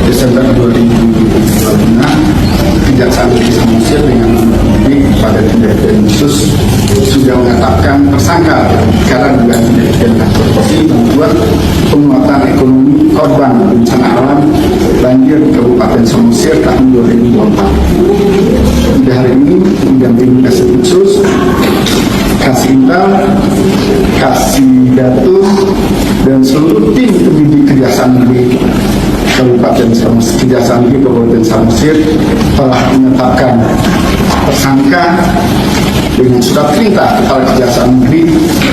Desember 2025, Kejaksaan Negeri Samosir dengan penyidik pada tindak pidana khusus sudah menetapkan tersangka karena dugaan tindak pidana korupsi membuat penguatan ekonomi korban bencana alam banjir di Kabupaten Samosir tahun 2024. Pada hari ini didampingi Kasih Khusus, Kasih Intel, Kasih Datus, dan seluruh tim penyidik Kejaksaan Negeri Kabupaten Samosir, Kejaksaan Negeri Kabupaten Samosir telah menetapkan tersangka dengan surat perintah Kepala Kejaksaan Negeri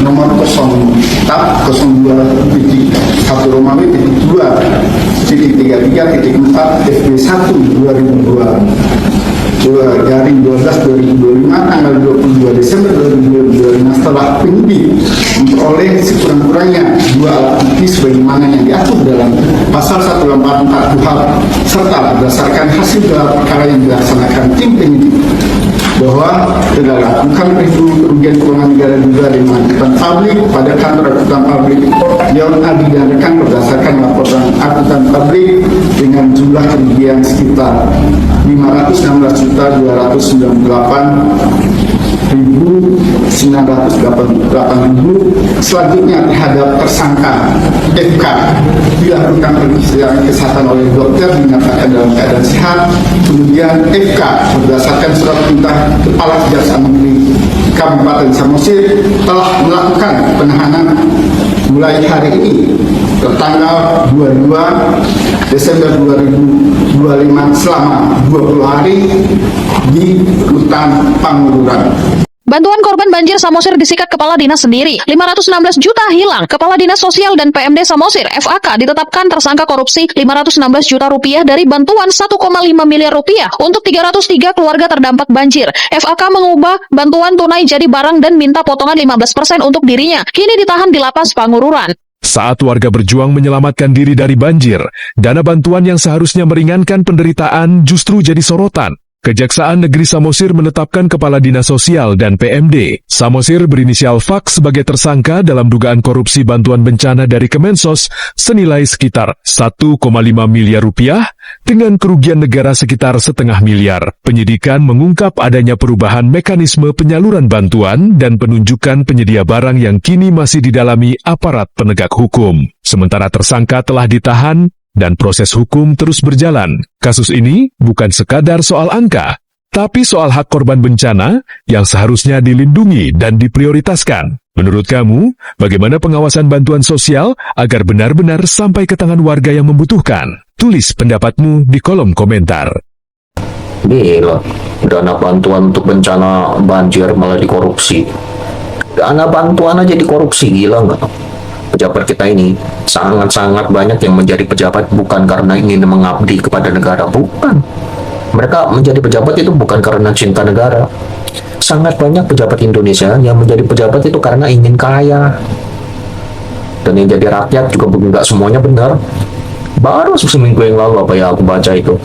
nomor 02.1 Romawi 2.33.4 FB1 2002/12/2025 tanggal 22 Desember 2025 setelah penyidik memperoleh sekurang-kurangnya 2 alat bukti sebagaimana yang diatur dalam pasal 184 KUHP serta berdasarkan hasil gelar perkara yang dilaksanakan tim penyidik bahwa terdapat bukan kerugian keuangan negara juga dengan akuntan publik pada kantor akuntan publik Yon Adi dan rekan berdasarkan laporan akuntan publik dengan jumlah kerugian sekitar 516.298.988. Selanjutnya terhadap tersangka FK dilakukan pemeriksaan kesehatan oleh dokter dinyatakan dalam keadaan sehat. Kemudian FK berdasarkan surat perintah Kepala Kejaksaan Negeri Kabupaten Samosir telah melakukan penahanan mulai hari ini tertanggal 22 Desember 2025 selama 20 hari di Rutan Pangururan. Bantuan korban banjir Samosir disikat Kepala Dinas sendiri. 516 juta hilang. Kepala Dinas Sosial dan PMD Samosir, FAK, ditetapkan tersangka korupsi 516 juta rupiah dari bantuan 1,5 miliar rupiah untuk 303 keluarga terdampak banjir. FAK mengubah bantuan tunai jadi barang dan minta potongan 15% untuk dirinya. Kini ditahan di Lapas Pangururan. Saat warga berjuang menyelamatkan diri dari banjir, dana bantuan yang seharusnya meringankan penderitaan justru jadi sorotan. Kejaksaan Negeri Samosir menetapkan Kepala Dinas Sosial dan PMD Samosir berinisial FAK sebagai tersangka dalam dugaan korupsi bantuan bencana dari Kemensos senilai sekitar 1,5 miliar rupiah dengan kerugian negara sekitar 0,5 miliar. Penyidikan mengungkap adanya perubahan mekanisme penyaluran bantuan dan penunjukan penyedia barang yang kini masih didalami aparat penegak hukum. Sementara tersangka telah ditahan dan proses hukum terus berjalan. Kasus ini bukan sekadar soal angka, tapi soal hak korban bencana yang seharusnya dilindungi dan diprioritaskan. Menurut kamu, bagaimana pengawasan bantuan sosial agar benar-benar sampai ke tangan warga yang membutuhkan? Tulis pendapatmu di kolom komentar. Gila, dana bantuan untuk bencana banjir malah dikorupsi. Dana bantuan aja dikorupsi, gila nggak? Pejabat kita ini sangat-sangat banyak yang menjadi pejabat bukan karena ingin mengabdi kepada negara, bukan. Mereka menjadi pejabat itu bukan karena cinta negara. Sangat banyak pejabat Indonesia yang menjadi pejabat itu karena ingin kaya. Dan yang jadi rakyat juga nggak semuanya benar. Baru seminggu yang lalu apa ya aku baca itu,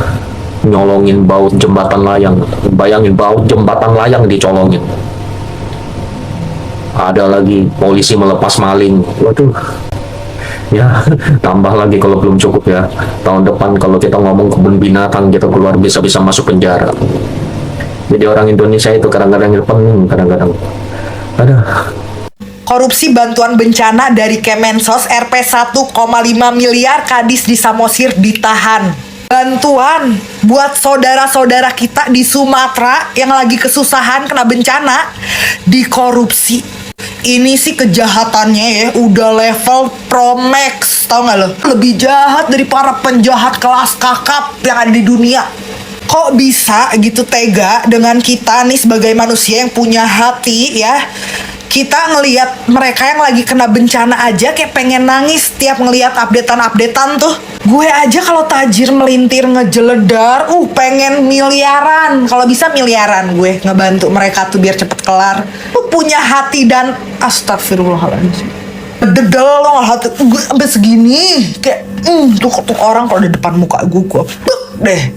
nyolongin baut jembatan layang. Bayangin, baut jembatan layang dicolongin. Ada lagi polisi melepas maling. Waduh, ya tambah lagi kalau belum cukup ya. Tahun depan kalau kita ngomong kebun binatang kita keluar bisa-bisa masuk penjara. Jadi orang Indonesia itu kadang-kadang pening, kadang-kadang ada. Korupsi bantuan bencana dari Kemensos Rp 1,5 miliar Kadis di Samosir ditahan. Bantuan buat saudara-saudara kita di Sumatera yang lagi kesusahan kena bencana dikorupsi. Ini sih kejahatannya ya udah level Pro Max, tau gak lo? Lebih jahat dari para penjahat kelas kakap yang ada di dunia. Kok bisa gitu tega dengan kita nih sebagai manusia yang punya hati ya? Kita ngelihat mereka yang lagi kena bencana aja kayak pengen nangis tiap ngelihat updatean tuh. Gue aja kalau tajir melintir ngejeledar, pengen miliaran. Kalau bisa miliaran gue ngebantu mereka tuh biar cepet kelar. Lu punya hati dan astagfirullahaladzim. Dedel lo hati gue sampai segini kayak tuh orang kalau di depan muka gue deh.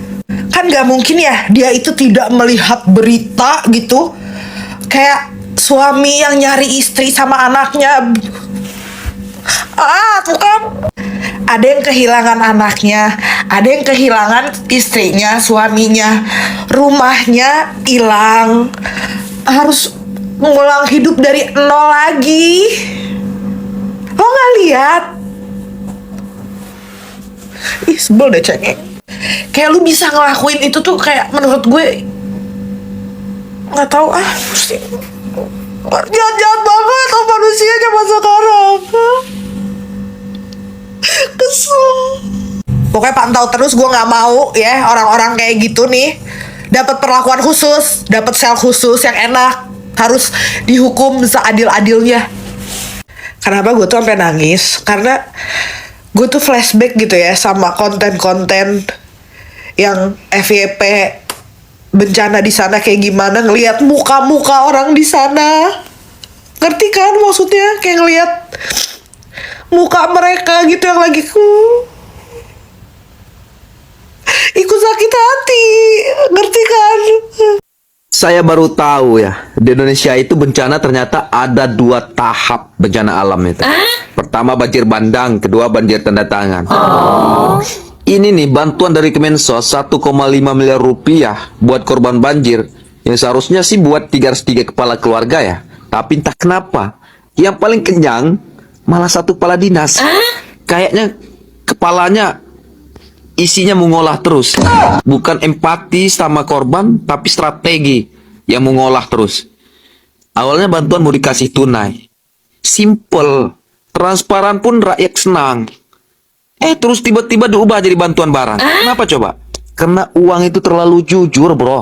Kan gak mungkin ya dia itu tidak melihat berita gitu kayak suami yang nyari istri sama anaknya. Tuh kan Ada yang kehilangan anaknya, ada yang kehilangan istrinya, suaminya, rumahnya hilang, harus ngulang hidup dari nol lagi. Lo nggak lihat? Ih, sebel deh cengeng. Kayak lu bisa ngelakuin itu tuh kayak menurut gue nggak tahu pusing. Jahat-jahat banget sama manusia zaman sekarang. Kesel. Pokoknya pantau terus, gue nggak mau ya orang-orang kayak gitu nih dapat perlakuan khusus, dapat sel khusus yang enak, harus dihukum seadil-adilnya. Kenapa gue tuh sampai nangis? Karena gue tuh flashback gitu ya sama konten-konten yang FYP bencana di sana kayak gimana, ngelihat muka-muka orang di sana. Ngerti kan maksudnya? Kayak ngelihat muka mereka gitu yang lagi ikut sakit hati. Ngerti kan? Saya baru tahu ya, di Indonesia itu bencana ternyata ada 2 tahap bencana alam itu. Pertama banjir bandang, kedua banjir tanda tangan. Ini nih bantuan dari Kemensos 1,5 miliar rupiah buat korban banjir. Yang seharusnya sih buat 303 kepala keluarga ya. Tapi entah kenapa, yang paling kenyang malah 1 kepala dinas. Kayaknya kepalanya isinya mengolah terus. Bukan empati sama korban, tapi strategi yang mengolah terus. Awalnya bantuan mau dikasih tunai. Simple. Transparan pun rakyat senang. Terus tiba-tiba diubah jadi bantuan barang. Kenapa coba? Karena uang itu terlalu jujur, bro.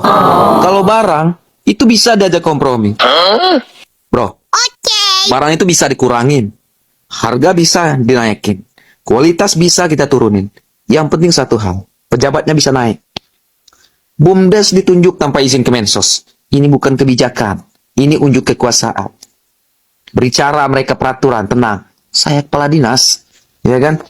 Kalau barang, itu bisa diajak kompromi. Bro, barang itu bisa dikurangin. Harga bisa dinaikin. Kualitas bisa kita turunin. Yang penting satu hal, pejabatnya bisa naik. BUMDes ditunjuk tanpa izin Kemensos. Ini bukan kebijakan, ini unjuk kekuasaan. Berbicara mereka peraturan, tenang. Saya kepala dinas, ya kan?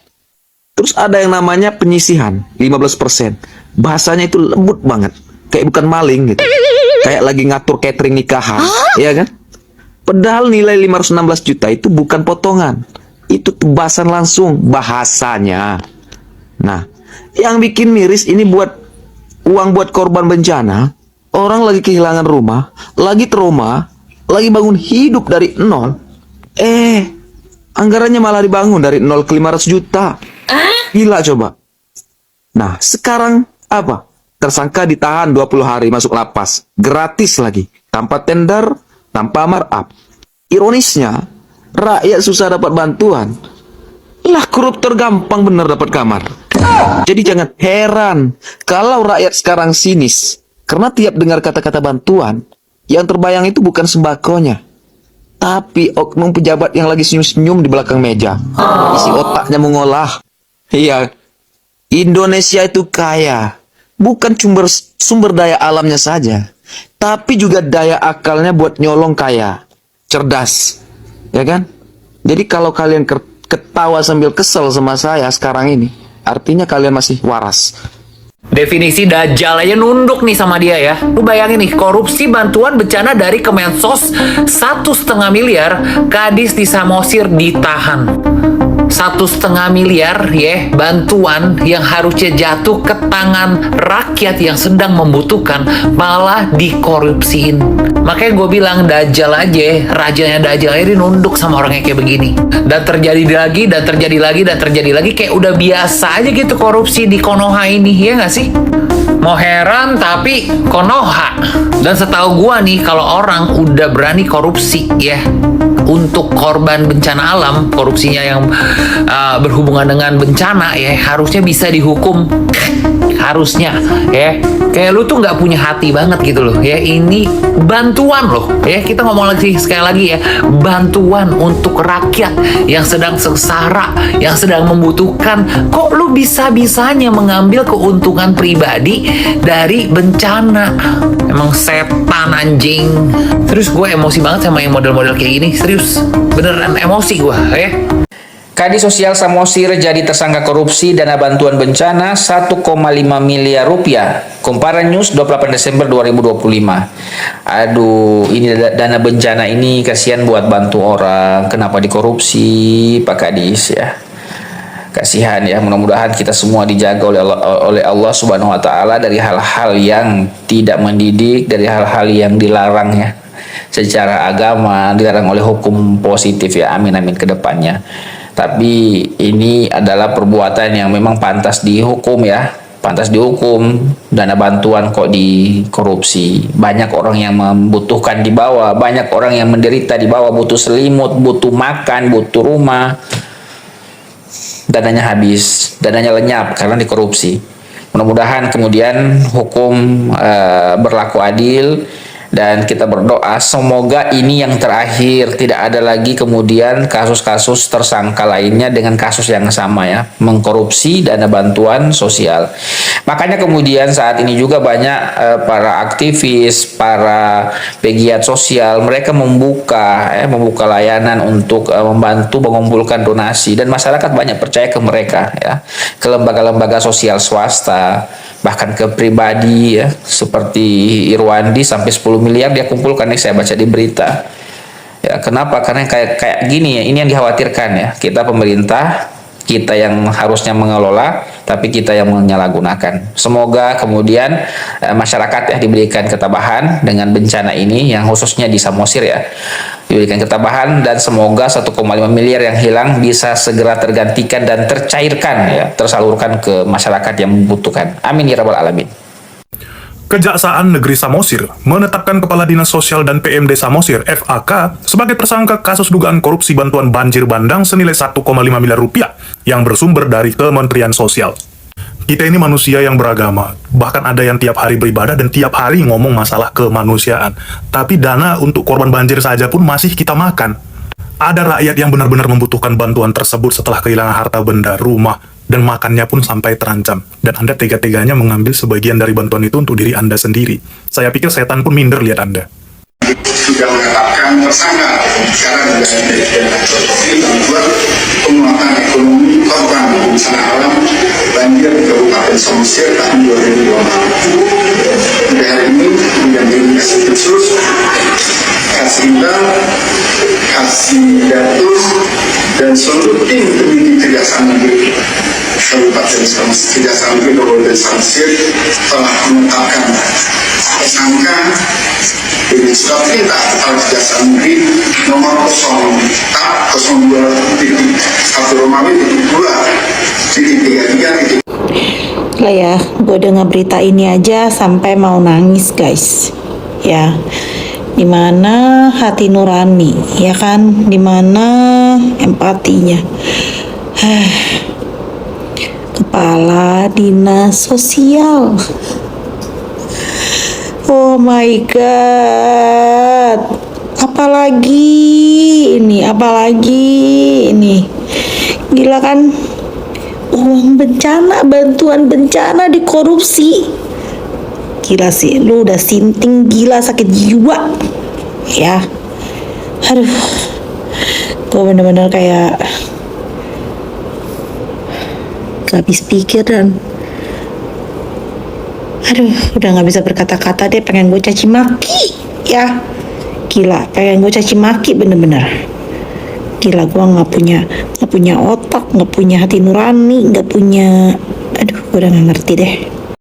Terus ada yang namanya penyisihan, 15%. Bahasanya itu lembut banget, kayak bukan maling gitu. Kayak lagi ngatur catering nikahan, ya kan? Padahal nilai 516 juta itu bukan potongan. Itu tebasan langsung bahasanya. Nah, yang bikin miris ini buat uang buat korban bencana. Orang lagi kehilangan rumah, lagi trauma, lagi bangun hidup dari nol. Anggarannya malah dibangun dari 0 ke 500 juta. Gila coba. Nah, sekarang apa? Tersangka ditahan 20 hari masuk lapas. Gratis lagi. Tanpa tender, tanpa markup. Ironisnya, rakyat susah dapat bantuan. Lah koruptor gampang bener dapat kamar. Jadi jangan heran kalau rakyat sekarang sinis. Karena tiap dengar kata-kata bantuan, yang terbayang itu bukan sembakonya, tapi oknum pejabat yang lagi senyum-senyum di belakang meja. Isi otaknya mengolah. Iya, Indonesia itu kaya. Bukan sumber daya alamnya saja, tapi juga daya akalnya buat nyolong kaya. Cerdas, ya kan? Jadi kalau kalian ketawa sambil kesel sama saya sekarang ini, artinya kalian masih waras. Definisi Dajjal aja nunduk nih sama dia ya. Lu bayangin nih, korupsi bantuan bencana dari Kemensos 1,5 miliar, Kadis di Samosir ditahan. 1,5 miliar ya bantuan yang harusnya jatuh ke tangan rakyat yang sedang membutuhkan malah dikorupsiin. Makanya gue bilang Dajjal aja, rajanya Dajjal aja nunduk sama orang yang kayak begini. Dan terjadi lagi, dan terjadi lagi, dan terjadi lagi. Kayak udah biasa aja gitu korupsi di Konoha ini, ya nggak sih? Mau heran tapi Konoha. Dan setahu gua nih, kalau orang udah berani korupsi ya untuk korban bencana alam, korupsinya yang berhubungan dengan bencana ya, harusnya bisa dihukum. Harusnya ya, kayak lu tuh nggak punya hati banget gitu loh ya. Ini bantuan loh ya, kita ngomong lagi sekali lagi ya, bantuan untuk rakyat yang sedang sengsara, yang sedang membutuhkan. Kok lu bisa-bisanya mengambil keuntungan pribadi dari bencana? Emang setan anjing. Terus gue emosi banget sama yang model-model kayak gini, serius beneran emosi gue ya. Kadis Sosial Samosir jadi tersangka korupsi dana bantuan bencana 1,5 miliar rupiah. Kumparan News 28 Desember 2025. Aduh, ini dana bencana ini kasihan buat bantu orang. Kenapa dikorupsi, Pak Kadis ya? Kasihan ya, mudah-mudahan kita semua dijaga oleh Allah Subhanahu wa taala dari hal-hal yang tidak mendidik, dari hal-hal yang dilarang ya secara agama, dilarang oleh hukum positif ya. Amin amin ke depannya. Tapi ini adalah perbuatan yang memang pantas dihukum ya. Pantas dihukum. Dana bantuan kok dikorupsi. Banyak orang yang membutuhkan di bawah, banyak orang yang menderita di bawah, butuh selimut, butuh makan, butuh rumah. Dananya habis, dananya lenyap karena dikorupsi. Mudah-mudahan kemudian hukum berlaku adil, dan kita berdoa semoga ini yang terakhir, tidak ada lagi kemudian kasus-kasus tersangka lainnya dengan kasus yang sama ya, mengkorupsi dana bantuan sosial. Makanya kemudian saat ini juga banyak para aktivis, para pegiat sosial, mereka membuka layanan untuk membantu mengumpulkan donasi, dan masyarakat banyak percaya ke mereka ya, ke lembaga-lembaga sosial swasta, bahkan ke pribadi ya, seperti Irwandi sampai 10 miliar dia kumpulkan nih, saya baca di berita ya. Kenapa? Karena kayak gini ya, ini yang dikhawatirkan ya, kita pemerintah, kita yang harusnya mengelola tapi kita yang menyalahgunakan. Semoga kemudian masyarakat ya diberikan ketabahan dengan bencana ini, yang khususnya di Samosir ya, diberikan ketabahan, dan semoga 1,5 miliar yang hilang bisa segera tergantikan dan tercairkan ya, tersalurkan ke masyarakat yang membutuhkan. Amin ya rabbal alamin. Kejaksaan Negeri Samosir menetapkan Kepala Dinas Sosial dan PMD Samosir (FAK) sebagai tersangka kasus dugaan korupsi bantuan banjir bandang senilai 1,5 miliar rupiah yang bersumber dari Kementerian Sosial. Kita ini manusia yang beragama, bahkan ada yang tiap hari beribadah dan tiap hari ngomong masalah kemanusiaan. Tapi dana untuk korban banjir saja pun masih kita makan. Ada rakyat yang benar-benar membutuhkan bantuan tersebut setelah kehilangan harta benda, rumah, dan makannya pun sampai terancam. Dan Anda tega-teganya mengambil sebagian dari bantuan itu untuk diri Anda sendiri. Saya pikir setan pun minder lihat Anda. Sudah menetapkan tersangka sekarang dengan bantuan penguatan ekonomi korban bencana alam banjir di Kabupaten Samosir tahun 2020. Hari ini menjadi kasih khusus, kasih bank, kasih datus, dan seluruh tim penyidik Kejaksaan Negeri Kabupaten Samosir, Kejaksaan Negeri Kabupaten Samosir telah menetapkan tersangka dengan surat perintah Kepala Kejaksaan Negeri nomor 02.1 Romawi 2.33. Lah ya, gue dengar berita ini aja sampai mau nangis guys. Ya, dimana hati nurani, ya kan? Dimana empatinya? Kepala Dinas Sosial. Oh my god, apalagi ini, gila kan, uang bencana, bantuan bencana dikorupsi, gila sih, lu udah sinting gila, sakit jiwa, ya, aduh, gue bener-bener kayak gak habis pikir dan aduh, udah gak bisa berkata-kata deh, pengen gue caci maki ya, gila, pengen gue caci maki bener-bener, gila, gue gak punya otak, gak punya hati nurani, gak punya, aduh, gue udah gak ngerti deh.